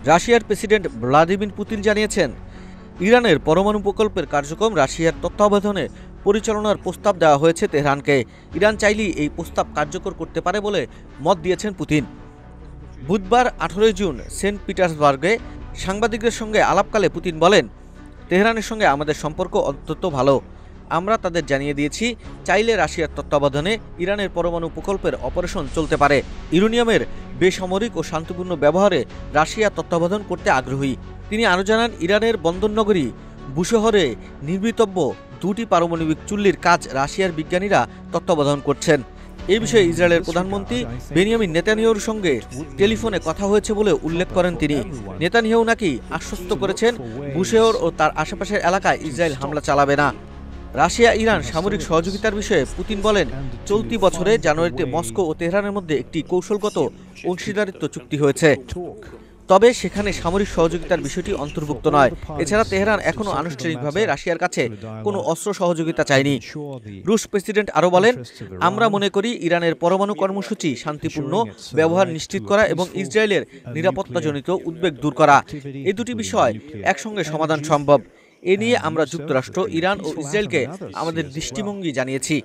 রাশিয়ার president Vladimir Putin জানিয়েছেন, ইরানের পরমাণু প্রকল্পের কার্যক্রম রাশিয়ার তত্ত্বাবধানে পরিচালনার প্রস্তাব দেওয়া হয়েছে তেহরানকে। ইরান চাইলেই এই প্রস্তাব কার্যকর করতে পারে বলে মত দিয়েছেন পুতিন। বুধবার 18 জুন সেন্ট পিটার্সবার্গে সাংবাদিকদের সঙ্গে আলাপকালে পুতিন বলেন, তেহরানের সঙ্গে আমাদের সম্পর্ক অত্যন্ত ভালো। আমরা তাদের জানিয়ে দিয়েছি, চাইলে রাশিয়ার তত্ত্বাবধানে ইরানের পরমাণু প্রকল্পের অপারেশন চলতে পারে। ইউরেনিয়ামের বেসামরিক ও শান্তিপূর্ণ ব্যবহারে রাশিয়া তত্ত্বাবধান করতে আগ্রহী। তিনি আরও জানান, ইরানের বন্দরনগরী বুশহরে নির্মিতব্য 2টি পারমাণবিক চুল্লির কাজ রাশিয়ার বিজ্ঞানীরা তত্ত্বাবধান করছেন। এই বিষয়ে ইসরায়েলের প্রধানমন্ত্রী বেনিয়ামিন নেতানিয়াহুর সঙ্গে টেলিফোনে কথা হয়েছে বলে উল্লেখ করেন তিনি। নেতানিয়াহু নাকি আশ্বস্ত করেছেন, বুশেহর ও তার আশেপাশের এলাকায় ইসরায়েল হামলা চালাবে না। রাশিয়া ইরান সামরিক সহযোগিতার বিষয়ে পুতিন বলেন, চলতি বছরে জানুয়ারিতে মস্কো ও তেহরানের মধ্যে একটি কৌশলগত অংশীদারিত্ব চুক্তি হয়েছে। তবে সেখানে সামরিক সহযোগিতার বিষয়টি অন্তর্ভুক্ত নয়। এছাড়া তেহরান এখনও আনুষ্ঠানিকভাবে রাশিয়ার কাছে কোনো অস্ত্র সহযোগিতা চায়নি। রুশ প্রেসিডেন্ট আরও বলেন, আমরা মনে করি ইরানের পরমাণু কর্মসূচি শান্তিপূর্ণ ব্যবহার নিশ্চিত করা এবং ইসরায়েলের নিরাপত্তাজনিত উদ্বেগ দূর করা, এই দুটি বিষয় একসঙ্গে সমাধান সম্ভব। এ নিয়ে আমরা যুক্তরাষ্ট্র, ইরান ও ইসরায়েলকে আমাদের দৃষ্টিভঙ্গি জানিয়েছি।